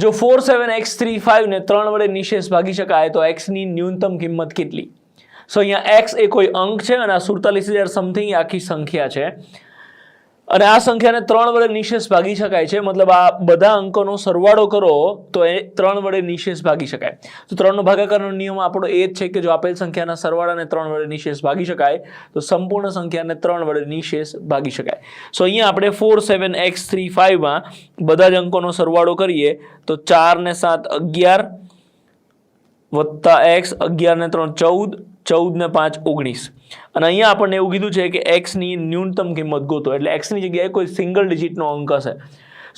જો 47x35 ને 3 વડે નિશેષ ભાગી શકાય તો x ની ન્યૂનતમ કિંમત કેટલી? સો અહીંયા x એ કોઈ અંક છે અને આ 47,000 સમથિંગ આખી સંખ્યા છે અને આ સંખ્યાને 3 વડે નિશેષ ભાગી શકાય છે, મતલબ આ બધા અંકોનો સરવાળો કરો તો એ 3 વડે નિશેષ ભાગી શકાય. તો 3 નો ભાગાકારનો નિયમ આપણો એ જ છે કે જો આપેલ સંખ્યાના સરવાળાને 3 વડે નિશેષ ભાગી શકાય તો સંપૂર્ણ સંખ્યાને 3 વડે નિશેષ ભાગી શકાય. સો અહીંયા આપણે 47x35 માં બધા જ અંકોનો સરવાળો કરીએ તો 4 ને 7 11 વત્તા x 11 ને 3 14 14 ને 5 19 અને અહીંયા આપણને એવું કીધું છે કે x ની ન્યૂનતમ કિંમત ગોતો, એટલે x ની જગ્યાએ કોઈ સિંગલ ડિજિટનો અંક હશે.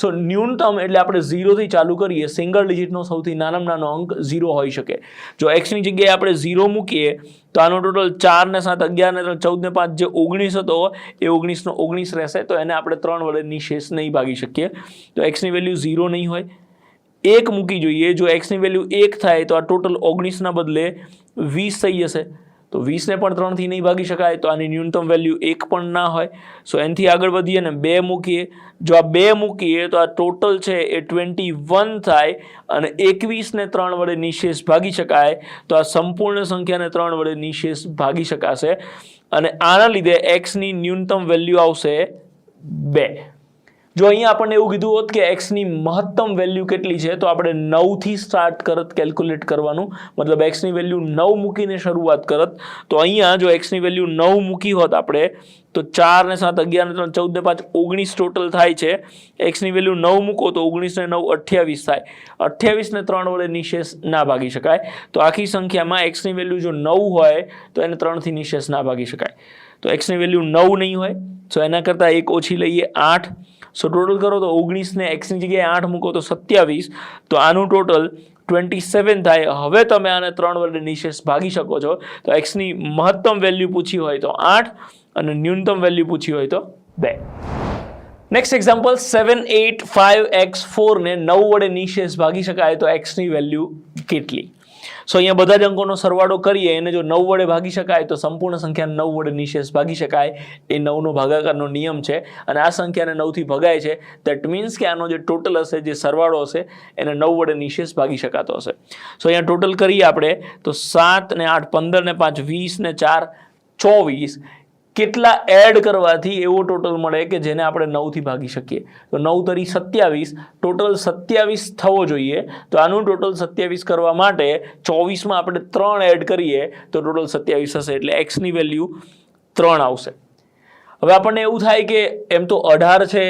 સો ન્યૂનતમ એટલે આપણે 0 થી ચાલુ કરીએ, સિંગલ ડિજિટનો સૌથી નાનામાં નાનો અંક 0 હોઈ શકે. જો x ની જગ્યાએ આપણે 0 મૂકીએ તો આનો ટોટલ 4 ને 7 11 ને 3 14 ને 5 જે 19 હતો એ 19 નો 19 રહેશે, તો એને આપણે 3 વડે નિશેષ નહીં ભાગી શકીએ. તો x ની વેલ્યુ 0 નહીં હોય, 1 મૂકી જોઈએ. જો x ની વેલ્યુ 1 થાય તો આ ટોટલ 19 ના બદલે 20 થઈ જશે, તો 20 ને પણ 3 થી નહીં ભાગી શકાય, તો આની ન્યૂનતમ વેલ્યુ 1 પણ ના હોય. સો એનાથી આગળ વધીએ ને 2 મૂકીએ. જો આ 2 મૂકીએ તો આ ટોટલ છે એ 21 થાય અને 21 ને 3 વડે નિશેષ ભાગી શકાય, તો આ સંપૂર્ણ સંખ્યાને 3 વડે નિશેષ ભાગી શકાશે અને આના લીધે x ની ન્યૂનતમ વેલ્યુ આવશે 2. જો અહીંયા આપણને એવું કીધું હોત કે x ની મહત્તમ વેલ્યુ કેટલી છે તો આપણે 9 થી સ્ટાર્ટ કરત કેલ્ક્યુલેટ કરવાનું, મતલબ x ની વેલ્યુ 9 મૂકીને શરૂઆત કરત. તો અહીંયા જો x ની વેલ્યુ 9 મૂકી હોત આપણે તો 4 ને 7 11 ને 3 14 ને 5 19 ટોટલ થાય છે. x ની વેલ્યુ 9 મૂકો તો 19 ને 9 28 થાય. 28 ને 3 વડે નિશેષ ના ભાગી શકાય, તો આખી સંખ્યામાં x ની વેલ્યુ જો 9 હોય તો એને 3 થી નિશેષ ના ભાગી શકાય. તો x ની વેલ્યુ 9 નહીં હોય, તો એના કરતાં એક ઓછી લઈએ 8. સો ટોટલ કરો તો 19 ને x ની જગ્યાએ 8 મૂકો તો 27, તો આનું ટોટલ 27 થાય. હવે તમે આને 3 વડે નિશેષ ભાગી શકો છો. તો x ની મહત્તમ વેલ્યુ પૂછી હોય તો 8 અને ન્યૂનતમ વેલ્યુ પૂછી હોય તો 2. નેક્સ્ટ એક્ઝામ્પલ 785x4 ને 9 વડે નિશેષ ભાગી શકાય તો x ની વેલ્યુ કેટલી? સો અહીંયા બધા જ અંકોનો સરવાળો કરીએ, એને જો 9 વડે ભાગી શકાય તો સંપૂર્ણ સંખ્યા 9 વડે નિશેષ ભાગી શકાય. એ 9 નો ભાગાકારનો નિયમ છે અને આ સંખ્યાને 9 થી ભગાય છે. દેટ મીન્સ કે આનો જે ટોટલ હશે, જે સરવાળો હશે, એને 9 વડે નિશેષ ભાગી શકાતો હશે. સો અહીંયા ટોટલ કરીએ આપણે તો 7 ને 8 15 ને 5 20 ને 4 24. કેટલા એડ કરવાથી એવો ટોટલ મળે કે જેને આપણે 9 થી ભાગી શકીએ? તો 9 તરી 27, ટોટલ 27 થવો જોઈએ. તો આનું ટોટલ 27 કરવા માટે 24 માં આપણે 3 એડ કરીએ તો ટોટલ 27 થશે, એટલે x ની વેલ્યુ 3 આવશે. હવે આપણને એવું થાય કે એમ તો 18 છે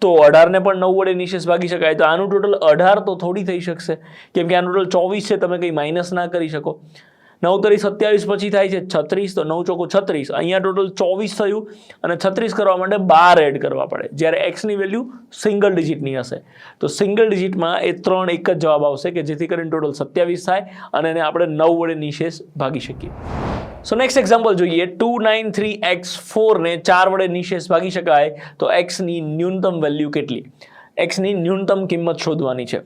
તો 18 ને પણ 9 વડે નિશેષ ભાગી શકાય, તો આનું ટોટલ 18 તો થોડી થઈ શકશે કેમ કે આનું ટોટલ 24 છે, તમે કંઈ માઇનસ ના કરી શકો. 9 તરી 27 પછી થાય છે 36, તો 9 ચોકો 36. અહીંયા ટોટલ 24 થયું અને 36 કરવા માટે 12 એડ કરવા પડે, જ્યારે x ની વેલ્યુ સિંગલ ડિજિટની હશે. તો સિંગલ ડિજિટમાં એ 3 એક જ જવાબ આવશે કે જેથી કરીને ટોટલ 27 થાય અને એને આપણે 9 વડે નિશેષ ભાગી શકીએ. સો નેક્સ્ટ એક્ઝામ્પલ જોઈએ. 293x4 ને 4 વડે નિશેષ ભાગી શકાય તો x ની ન્યૂનતમ વેલ્યુ કેટલી? x ની ન્યૂનતમ કિંમત શોધવાની છે.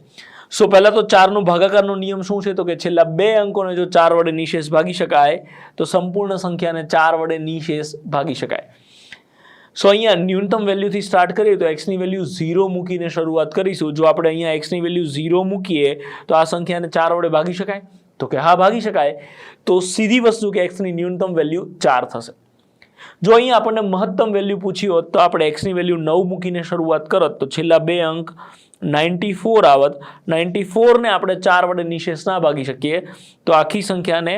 સો પહેલાં તો 4 નો ભાગાકારનો નિયમ શું છે? તો કે છેલ્લા 2 અંકોને જો 4 વડે નિશેષ ભાગી શકાય તો સંપૂર્ણ સંખ્યાને 4 વડે નિશેષ ભાગી શકાય. સો અહીંયા ન્યૂનતમ વેલ્યુથી સ્ટાર્ટ કરીએ તો x ની વેલ્યુ 0 મૂકીને શરૂઆત કરીશું. જો આપણે અહીંયા x ની વેલ્યુ 0 મૂકીએ તો આ સંખ્યાને 4 વડે ભાગી શકાય? તો કે હા, ભાગી શકાય. તો સીધી વસ્તુ કે x ની ન્યૂનતમ વેલ્યુ 4 થશે. જો અહીંયા આપણને મહત્તમ વેલ્યુ પૂછી હોત તો આપણે x ની વેલ્યુ 9 મૂકીને શરૂઆત કરત તો છેલ્લા 2 અંક 94 આવત. 94 ને આપણે 4 વડે નિશેષ ના ભાગી શકીએ, તો આખી સંખ્યાને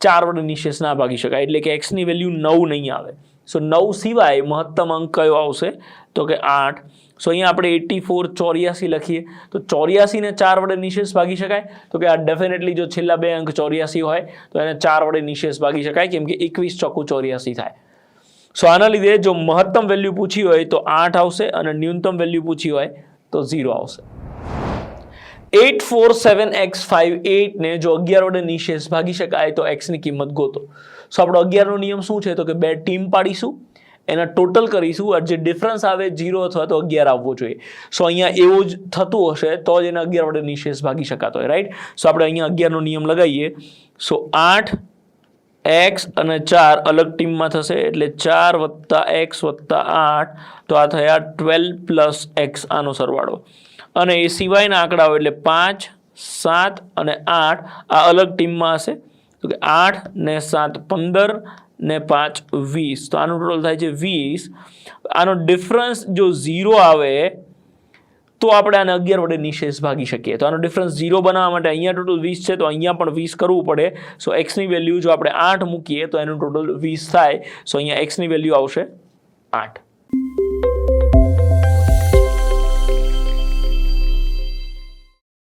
4 વડે નિશેષ ના ભાગી શકાય, એટલે કે x ની વેલ્યુ 9 નહીં આવે. સો 9 સિવાય મહત્તમ અંક કયો આવશે? તો કે 8. સો અહીંયા આપણે 84 84 લખીએ તો 84 ને 4 વડે નિશેષ ભાગી શકાય? તો કે આ ડેફિનેટલી જો છેલ્લા 2 અંક 84 હોય તો એને 4 વડે નિશેષ ભાગી શકાય કેમ કે 21 ચોખ્ખું 84 થાય. સો આના લીધે જો મહત્તમ વેલ્યુ પૂછી હોય તો 8 આવશે અને ન્યૂનતમ વેલ્યુ પૂછી હોય તો 0 આવશે. 847x58 ને જો 11 વડે નિશેષ ભાગી શકાય તો x ની કિંમત ગોતો. સો આપણો 11 નો નિયમ શું છે? તો કે 2 ટીમ પાડીશું, એના ટોટલ કરીશું, જે ડિફરન્સ આવે 0 અથવા તો 11 આવવો જોઈએ. સો અહીંયા એવું જ થતું હશે તો જ એને 11 વડે નિશેષ ભાગી શકાતો હોય, રાઈટ? સો આપણે અહીંયા 11 નો નિયમ લગાવીએ. સો 8 x અને 4 અલગ ટીમમાં થશે એટલે 4 + x + 8, તો આ થયા 12 + x, આનો સરવાળો. અને એ સિવાયના આંકડાઓ એટલે 5, 7 અને 8 આ અલગ ટીમમાં હશે. તો કે 8 ને 7 15 ને 5 20, તો આનું ટોટલ થાય છે 20. આનો ડિફરન્સ જો 0 આવે તો આપણે આને 11 વડે નિશેષ ભાગી શકીએ. તો આનો ડિફરન્સ 0 બનાવવા માટે અહીંયા ટોટલ 20 છે, તો અહીંયા પણ 20 કરવું પડે. સો એક્સની વેલ્યુ જો આપણે 8 મૂકીએ તો એનું ટોટલ 20 થાય. સો અહીંયા એક્સની વેલ્યુ આવશે 8.